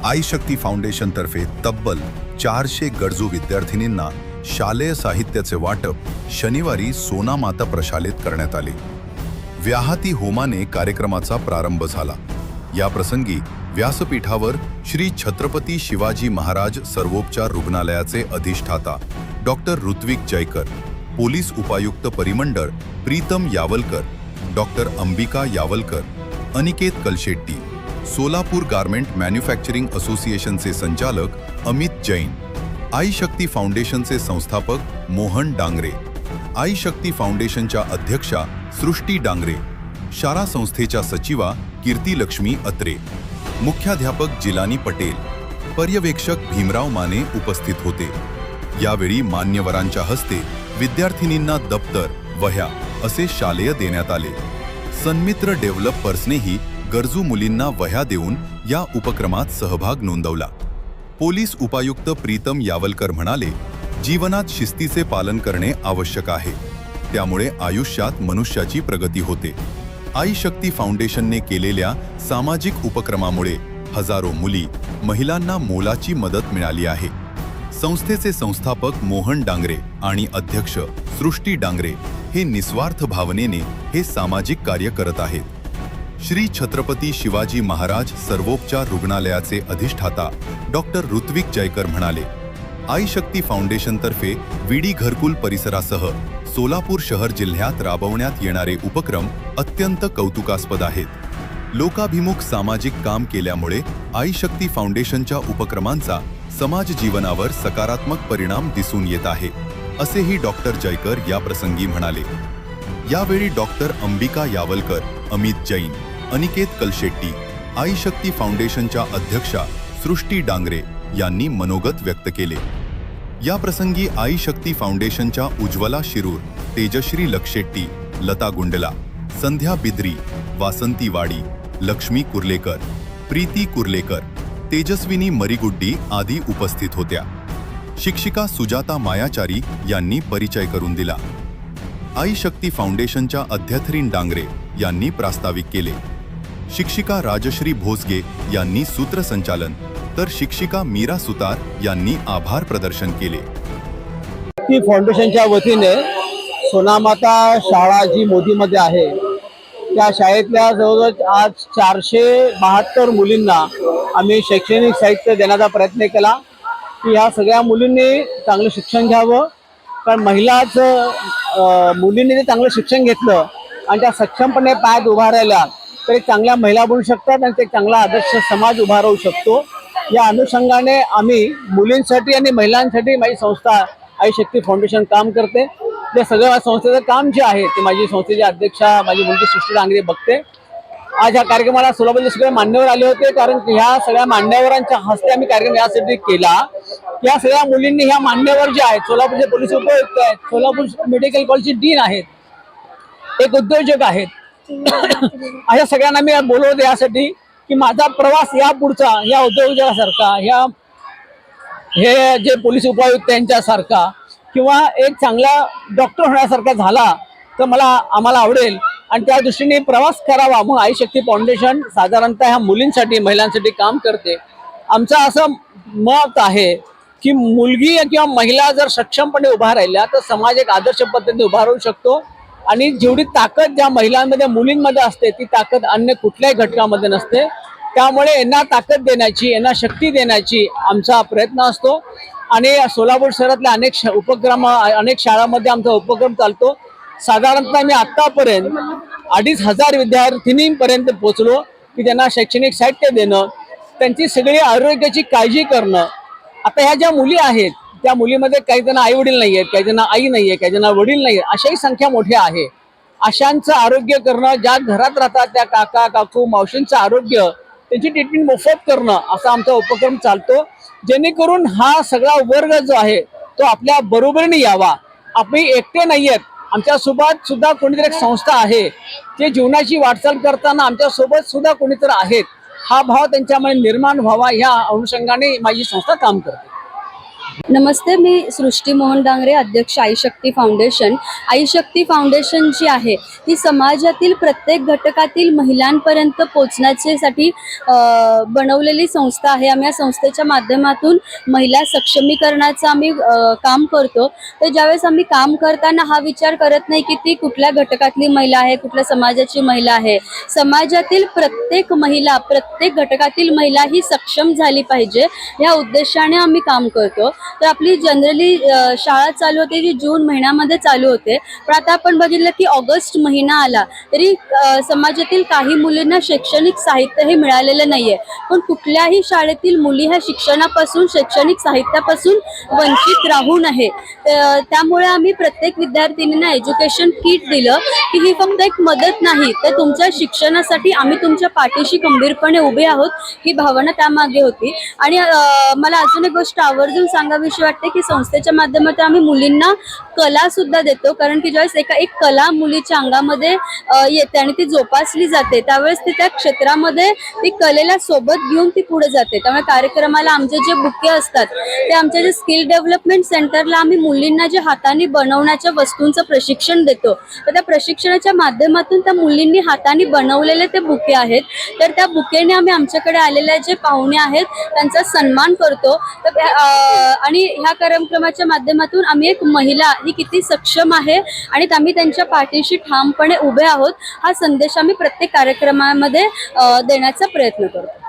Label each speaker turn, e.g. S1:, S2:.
S1: आई शक्ती foundation तर्फे तब्बल 400 गरजू विद्यार्थिनींना शालेय साहित्याचे वाटप शनिवारी सोना माता प्रशालेत करण्यात आले। व्याहती होमाने कार्यक्रमाचा प्रारंभ झाला। या प्रसंगी व्यासपीठावर श्री छत्रपती शिवाजी महाराज सर्वोपचार रुग्णालयाचे अधिष्ठाता डॉक्टर ऋत्विक जयकर, पोलीस उपायुक्त परिमंडळ Pritam Yawalkar, doctor Ambika Yawalkar, Aniket Kalshetti, Solapur garment manufacturing असोसिएशनचे संचालक अमित जैन, आई शक्ती फाउंडेशनचे संस्थापक मोहन डांगरे, आई शक्ती फाउंडेशनच्या अध्यक्षा सृष्टी डांगरे, शाळा संस्थेच्या सचिवा कीर्तिलक्ष्मी अत्रे, मुख्याध्यापक जिलानी पटेल, पर्यवेक्षक भीमराव माने उपस्थित होते। यावेळी मान्यवरांच्या हस्ते विद्यार्थिनींना दप्तर, वह्या असे शालेय देण्यात आले। सन्मित्र डेव्हलपर्सनेही गरजू मुलींना वह्या देऊन या उपक्रमात सहभाग नोंदवला। पोलीस उपायुक्त प्रीतम यावलकर म्हणाले, जीवनात शिस्तीचे पालन करणे आवश्यक आहे, त्यामुळे आयुष्यात मनुष्याची प्रगती होते। आई शक्ती फाउंडेशनने केलेल्या सामाजिक उपक्रमामुळे हजारो मुली, महिलांना मोलाची मदत मिळाली आहे। संस्थेचे संस्थापक मोहन डांगरे आणि अध्यक्ष सृष्टी डांगरे हे निस्वार्थ भावनेने हे सामाजिक कार्य करत आहेत। श्री छत्रपती शिवाजी महाराज सर्वोपचार रुग्णालयाचे अधिष्ठाता डॉक्टर ऋत्विक जयकर म्हणाले, आई शक्ती फाउंडेशनतर्फे विडी घरकुल परिसरासह सोलापूर शहर जिल्ह्यात राबवण्यात येणारे उपक्रम अत्यंत कौतुकास्पद आहेत। लोकाभिमुख सामाजिक काम केल्यामुळे आई शक्ती फाउंडेशनच्या उपक्रमांचा समाज जीवनावर सकारात्मक परिणाम दिसून येत आहे, असेही डॉक्टर जयकर या प्रसंगी म्हणाले। यावेळी डॉक्टर अंबिका यावलकर, अमित जैन, अनिकेत कलशेट्टी, आई शक्ती फाउंडेशनच्या अध्यक्षा सृष्टी डांगरे यांनी मनोगत व्यक्त केले। या प्रसंगी आई शक्ती फाउंडेशनच्या उज्ज्वला शिरूर, तेजश्री लक्षेट्टी, लता गुंडला, संध्या बिद्री, वासंती वाडी, लक्ष्मी कुर्लेकर, प्रीती कुर्लेकर, तेजस्विनी मरीगुड्डी आदी उपस्थित होत्या। शिक्षिका सुजाता मायाचारी यांनी परिचय करून दिला। आई शक्ती फाउंडेशनच्या अध्यक्षरीन डांगरे यांनी प्रास्ताविक केले। शिक्षिका राजश्री भोसगे यांनी सूत्रसंचालन, तर शिक्षिका मीरा सुतार यांनी आभार प्रदर्शन केले।
S2: शक्ती फाउंडेशनच्या वतीने सोनामाता शाळा जी मोदीमध्ये आहे त्या शाळेतल्या जवळजवळ आज 472 मुलींना आम्ही शैक्षणिक साहित्य देण्याचा प्रयत्न केला की ह्या सगळ्या मुलींनी चांगलं शिक्षण घ्यावं, कारण मुलींनी ते चांगलं शिक्षण घेतलं आणि त्या सक्षमपणे पायात उभा राहिल्या तर एक चांगल्या महिला बनू शकतात आणि ते चांगला आदर्श समाज उभा राहू शकतो। या अनुषंगाने आम्ही मुलींसाठी आणि महिलांसाठी माझी संस्था आई शक्ती फाउंडेशन काम करते। जे सगळं माझ्या संस्थेचं काम जे आहे ते माझी संस्थेची अध्यक्षा माझी मुलगी सृष्टी डांगरे बघते। आज या कार्यक्रमाला सोलापूरचे सगळे मान्यवर आले होते, कारण ह्या सगळ्या मान्यवरांच्या हस्ते आम्ही कार्यक्रम यासाठी केला। या सगळ्या मुलींनी ह्या मान्यवर जे आहेत, सोलापूरचे पोलीस उपायुक्त आहेत, सोलापूर मेडिकल कॉलेजचे डीन आहेत, एक उद्योजक आहेत, अशा सगळ्यांना मी बोलवते यासाठी की माझा प्रवास या पुढचा या उद्योजकासारखा, हे जे पोलीस उपायुक्त यांच्यासारखा किंवा एक चांगला डॉक्टर होण्यासारखा झाला तर आम्हाला आवडेल आणि त्या दृष्टीने प्रवास करावा। मग आई शक्ती फाउंडेशन साधारणतः ह्या मुलींसाठी महिलांसाठी काम करते। आमचं असं मत आहे की मुलगी किंवा महिला जर सक्षमपणे उभा राहिल्या तर समाज एक आदर्श पद्धतीने उभा राहू शकतो आणि जेवढी ताकद ज्या महिलांमध्ये मुलींमध्ये असते ती ताकद अन्य कुठल्याही घटकामध्ये नसते। त्यामुळे यांना ताकद देण्याची, यांना शक्ती देण्याची आमचा प्रयत्न असतो आणि सोलापूर शहरातल्या अनेक शाळांमध्ये आमचा उपक्रम चालतो। साधारणतः मी आतापर्यंत 2500 विद्यार्थिनींपर्यंत पोहोचलो की त्यांना शैक्षणिक साहित्य देणं, त्यांची सगळी आरोग्याची काळजी करणं। आता ह्या ज्या मुली आहेत त्या मुलीमध्ये काही जण आई वडील नाही आहेत, काही जण आई नाही आहे, काही जण वडील नाही आहेत, अशाही संख्या मोठी आहे। अशांचं आरोग्य करणं, ज्या घरात राहतात त्या काका काकू मावशींचं आरोग्य, त्यांची ट्रीटमेंट मोफत करणं असा आमचा उपक्रम चालतो, जेणेकरून हा सगळा वर्ग जो आहे तो आपल्या बरोबरीने यावा। आपण एकटे नाही आहेत, आमच्यासोबत सुद्धा कोणीतरी एक संस्था आहे जे जीवनाची वाटचाल करताना आमच्यासोबत सुद्धा कोणीतरी आहेत, हा भाव त्यांच्यामध्ये निर्माण व्हावा या अनुषंगाने माझी संस्था काम करते।
S3: नमस्ते, मी सृष्टी मोहन डांगरे, अध्यक्ष आईशक्ती फाउंडेशन. आईशक्ती फाउंडेशन जी आहे ती समाजातील प्रत्येक घटकातील महिलांपर्यंत पोचण्यासाठी बनवलेली संस्था आहे. आम्ही या संस्थेच्या माध्यमातून महिला सक्षमीकरणाचं आम्ही काम करतो. तर ज्यावेळेस आम्ही काम करताना हा विचार करत नाही की ती कुठल्या घटकातली महिला आहे, कुठल्या समाजाची महिला आहे. समाजातील प्रत्येक महिला, प्रत्येक घटकातील महिला ही सक्षम झाली पाहिजे या उद्देशाने आम्ही काम करतो. तर आपली जनरली शाळा चालू होते जी जून महिन्यामध्ये चालू होते, पण आता आपण बघितलं की ऑगस्ट महिना आला तरी समाजातील काही मुलींना शैक्षणिक साहित्य हे मिळालेलं नाहीये. पण कुठल्याही शाळेतील मुली ह्या शिक्षणापासून, शैक्षणिक साहित्यापासून वंचित राहू नये. त्यामुळे आम्ही प्रत्येक विद्यार्थिनींना एज्युकेशन किट दिलं की ही फक्त एक मदत नाही, तर तुमच्या शिक्षणासाठी आम्ही तुमच्या पाठीशी खंबीरपणे उभे आहोत ही भावना त्यामागे होती. आणि मला अजून एक गोष्ट आवर्जून सांगावीशी वाटते की संस्थेच्या माध्यमातून आम्ही मुलींना कला सुद्धा देतो. कारण की ज्यावेळेस एक कला मुलीच्या अंगामध्ये येते आणि ती जोपासली जाते, त्यावेळेस ती त्या क्षेत्रामध्ये ती कलेला सोबत घेऊन ती पुढे जाते. त्यामुळे कार्यक्रमाला आमचे जे बुके असतात ते आमच्या जे स्किल डेव्हलपमेंट सेंटरला आम्ही मुलींना जे हाताने बनवण्याच्या वस्तूंचं प्रशिक्षण देतो, तर त्या प्रशिक्षणाच्या माध्यमातून त्या मुलींनी हाताने बनवलेले ते बुके आहेत. तर त्या बुकेने आम्ही आमच्याकडे आलेले जे पाहुणे आहेत त्यांचा सन्मान करतो. तर आणि ह्या कार्यक्रमाच्या माध्यमातून आम्ही एक महिला ही किती सक्षम आहे आणि आम्ही त्यांच्या पाठीशी ठामपणे उभे आहोत हा संदेश आम्ही प्रत्येक कार्यक्रमामध्ये देण्याचा प्रयत्न करतो.